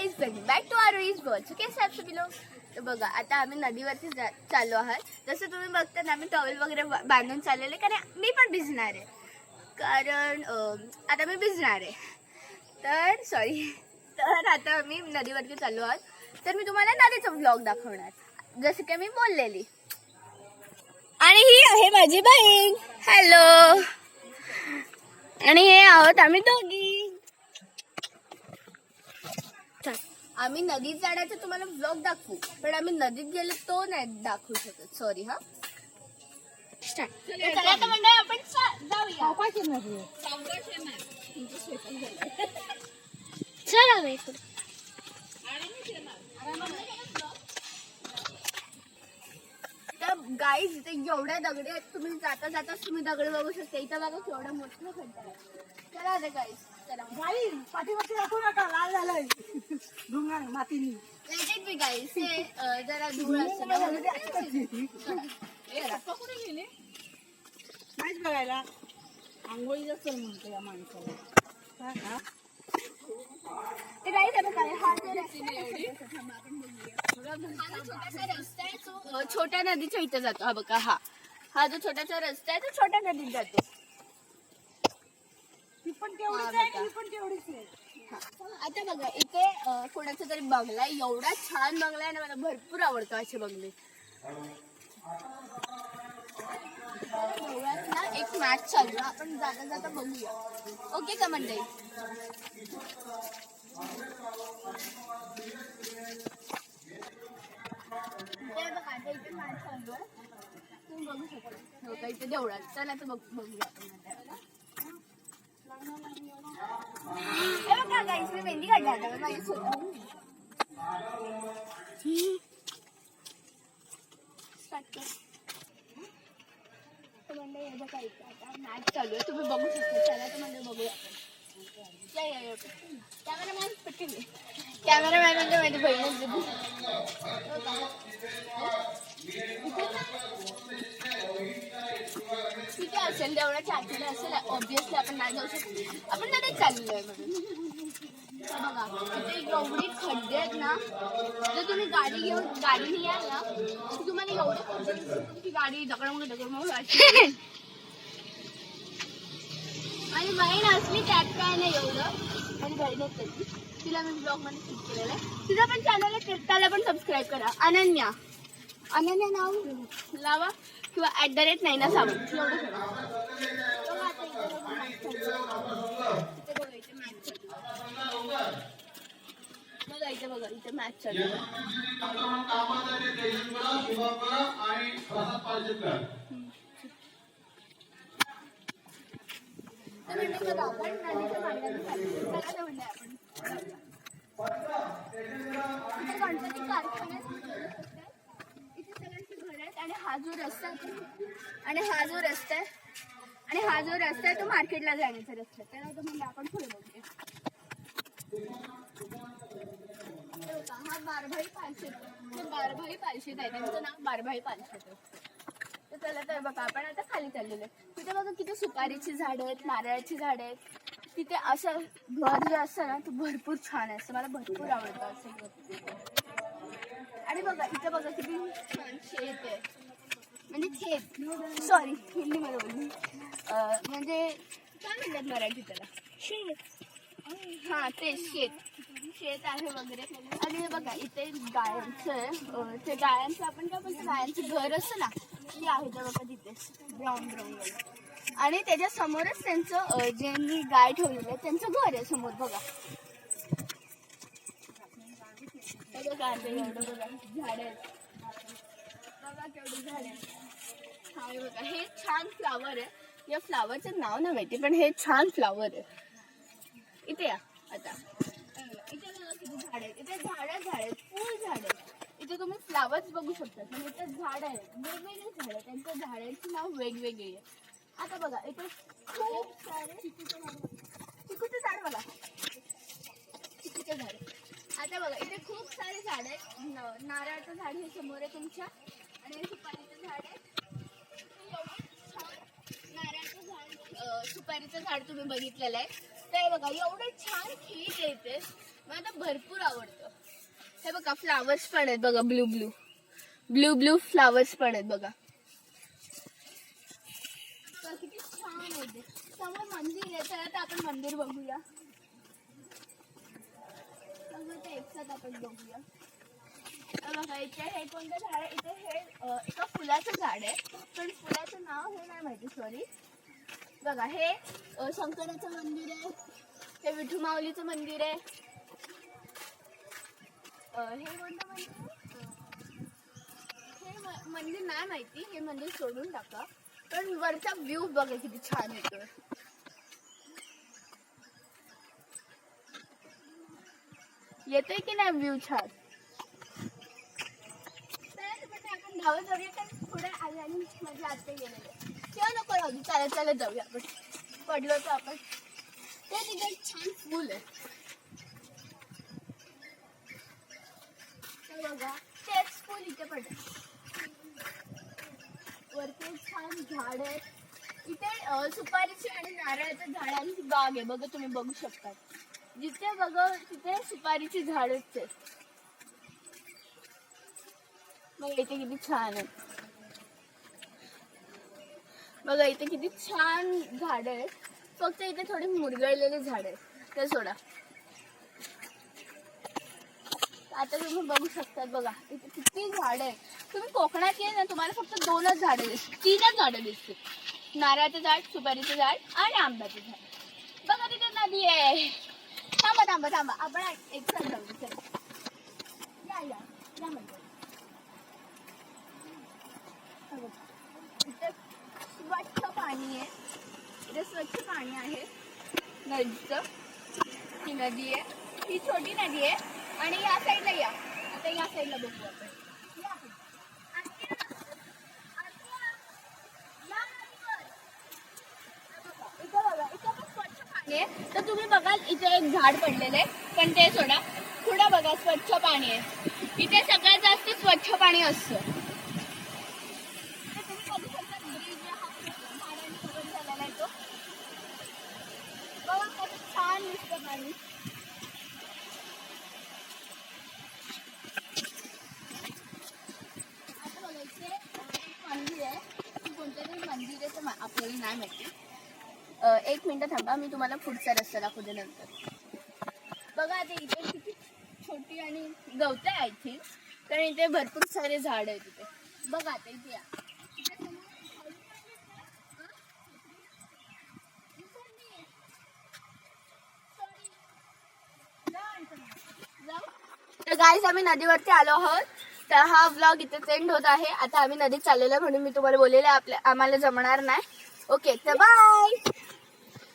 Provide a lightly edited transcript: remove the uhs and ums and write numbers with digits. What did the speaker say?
Guys, welcome back to Aarohi's world. So कैसे आप सभी लोग. तर बघा आता आम्ही नदीवरती चाललो आहात. जसं तुम्ही बघता ना, आम्ही टॉवेल वगैरे बांधून चाललेले, कारण मी पण भिजणार आहे. कारण आता मी भिजणार आहे. तर आता आम्ही नदीवरती चाललो आहात. तर मी तुम्हाला नदीचा व्लॉग दाखवणार, जसं की मी बोललेली. आणि ही आहे माझी बहीण. हॅलो. आणि हे आहोत आम्ही दोघी. आम्ही नदीत जाण्याचा तुम्हाला व्लॉग दाखवू, पण आम्ही नदीत गेलो तो नाही दाखवू शकत. सॉरी. हा स्टार्ट. चला आता मंडळी आपण जाऊया. चला बाई. तर गाईज, इथे एवढ्या दगडी आहेत. तुम्ही जाता जाताच तुम्ही दगड बघू शकता. इथं बघा केवढा मोठा खड्डा आहे. चला रे गाईज, चला. पाठीमागची दाखवू नका, लाल झालंय ढुंगार मातीनी. Let it be guys. हे जरा धूळ असते ना. कुठे गेले नाहीच बघायला. आंघोळीचा चल म्हणतो या माणसाला. ते गाईज आता काय हा जो छोटासा रस्ता आहे, तो छोट्या नदीच्या इथे जातो. हा बघा, हा जो छोटासा रस्ता आहे तो छोट्या नदीत जातो. ती पण तेवढीच आहे, ती पण तेवढीच आहे. आता बघा इथे कोणाचा तरी बंगला आहे. एवढा छान बंगला आहे ना, मला भरपूर आवडतो असे बंगले. गोव्यात ना एक मॅच चालू आहे, आपण जाता जाता बघूया. ओके का मंडळी. बघा आता इथे मॅच चालू आहे, तुम्ही बघू शकता. इथे देवळात. चला तर बघूया आपण. बघा गाईस, मी मेहंदी काढणार आहे माझी स्वतः. मॅच चालू आहे, तुम्ही बघू शकता. चला तर म्हणजे बघूया आपण. कॅमेरामॅन पटकन. कॅमेरामॅन म्हणजे माझी बहीण. ठीक आहे, असेल तेवढ्याच्या आतमध्ये असेल. ऑब्विसली आपण नाही जाऊ शकतो, आपण नदीत चाललेलो आहे म्हणून. बघा इथे एवढी खड्डे आहेत ना, जर तुम्ही गाडीने याल ना, तर तुम्हाला एवढे खड्डे दिसतील की गाडी दगड आणि बहीण असली त्यात काय नाही एवढं. आणि बहीणच त्याची, तिला मी ब्लॉग मध्ये शूट केलेलं आहे. तिचा पण चॅनल आहे, त्याला पण सबस्क्राईब करा. अनन्या नाव लावा, किंवा @ नाही ना सावंत, एवढं करा. बघा इथे मॅच चालू आहे. गणपती कारखान्यात इथे सगळ्यांची घर आहेत. आणि हा जो रस्ता आहे तो मार्केटला जाण्याचा रस्ता. त्याला तर म्हणजे आपण पुढे बघूया. हा बारभाई पालशेत आहे. त्यांचं नाव बारभाई पालशेत आहे. तर त्याला तर बघा आपण आता खाली चाललेलो आहे. तिथे बघा किती सुपारीची झाडं आहेत, नारळाची झाडं आहेत. तिथे असं घर जे असतं ना, ते भरपूर छान असतं. मला भरपूर आवडतं असं घर. आणि बघा इथे बघा किती छान शेत आहे. म्हणजे खेत, सॉरी हिंदीमध्ये बोलली. म्हणजे काय म्हणतात मराठी त्याला, शेत. हा ते शेत आहे वगैरे. आणि बघा इथे गायांचं आहे. ते गायांचं आपण काय बोलतो, गायांचं घर असतं ना, ते आहे ते बघा तिथे ब्राऊन वगैरे. आणि त्याच्या समोरच त्यांचं जे मी गाय ठेवलेलं आहे त्यांचं घर आहे समोर. बघा एवढं बघा झाड आहेत. बघा केवढी झाड आहेत. हा बघा हे छान फ्लावर आहे. या फ्लावरचं नाव नाही माहिती, पण हे छान फ्लावर आहे. इथे या आता. इथे बघा किती झाड आहेत. इथे झाड आहेत, फुल झाड आहेत. इथे तुम्ही फ्लावर्स बघू शकता. म्हणजे इथे झाड आहेत, वेगवेगळे झाड आहेत. त्यांच्या झाडांची नाव वेगवेगळी आहे. आता बघा इथे खूप सारे चिकूचं झाड बघा. चिकूचं झाड. आता बघा इथे खूप सारे झाड आहेत. नारळाचं झाड हे समोर आहे तुमच्या. आणि सुपारीचं झाड आहे. नारळाचं झाड, सुपारीचं झाड तुम्ही बघितलेलं आहे. ते बघा एवढे छान खेत येते. मला तर भरपूर आवडतं. हे बघा फ्लावर्स पण आहेत बघा, blue blue blue blue flowers पण आहेत बघा. तर किती छान होते. समोर मंदिर आहे, चला तर आपण मंदिर बघूया. सगळं ते एकसाथ आपण बघूया. तर बघा इथे हे कोणतं झाड आहे, इथे हे एका फुलाचं झाड आहे, पण फुलाचं नाव हे नाही माहिती, सॉरी. बघा हे शंकराचं मंदिर आहे, हे विठू माऊलीचं मंदिर आहे. हे कोणतं मंदिर आहे? हे मंदिर नाही माहिती, हे मंदिर सोडून टाका. पण वरचा व्ह्यू बघा किती छान येतोय. येतोय की नाही व्ह्यू छान? आपण धावत जाऊया, कारण पुढे आली आणि माझी आत्या गेलेली किंवा नको राहू, चालत चालत जाऊया आपण. पडलो तर आपण. ते तिथे एक छान फुल आहे बघा, तेच फुल इथे पडलं. वरती छान झाड आहे. इथे सुपारीची आणि नारळाच्या झाडांची बाग आहे बघा, तुम्ही बघू शकता. जिथे बघा तिथे सुपारीची झाडच आहेत. मग इथे किती छान आहे बघा, इथे किती छान झाड आहेत. फक्त इथे थोडी मुरगळलेली झाड आहेत, ते सोडा. आता तुम्ही बघू शकता बघा, इथे किती झाड आहेत. तुम्ही कोकणात ये ना, तुम्हाला फक्त 2च झाडं दिसतील, 3च झाडं दिसतील. नारळाचं झाड, सुपारीचं झाड आणि आंब्याचं झाड. बघा तिथे नदी आहे. थांबा थांबा थांबा, आपण एकसाथ जाऊ. चला या या या म्हणजे इथे स्वच्छ पाणी आहे. इथे स्वच्छ पाणी आहे नदीचं. ही नदी आहे, ही छोटी नदी आहे. आणि या साईडला या, आता या साईडला बघू आपण. इथं बघा, इथं पण स्वच्छ पाणी आहे. तर तुम्ही बघाल इथे एक झाड पडलेलं आहे, पण ते सोडा. पुढं बघा स्वच्छ पाणी आहे. इथे सगळ्यात जास्त स्वच्छ पाणी असतं. छान दिसतं पाणी. आता बघा इथे एक मंदिर आहे, कोणतं तरी मंदिर आहे, तर आपल्याला नाही माहिती. 1 मिनिट थांबा, मी तुम्हाला पुढचा रस्ता दाखवते नंतर. बघा आता इथे किती छोटी आणि गवत आहे आय थिंक, कारण इथे भरपूर सारे झाड आहेत इथे. बघा आता इथे या. तर गाईज आम्ही नदीवरती आलो आहोत. तर हा व्लॉग इथे एंड होत आहे. आता आम्ही नदीत चाललेलो म्हणून मी तुम्हाला बोललेलं आम्हाला जमणार नाही. ओके तर बाय.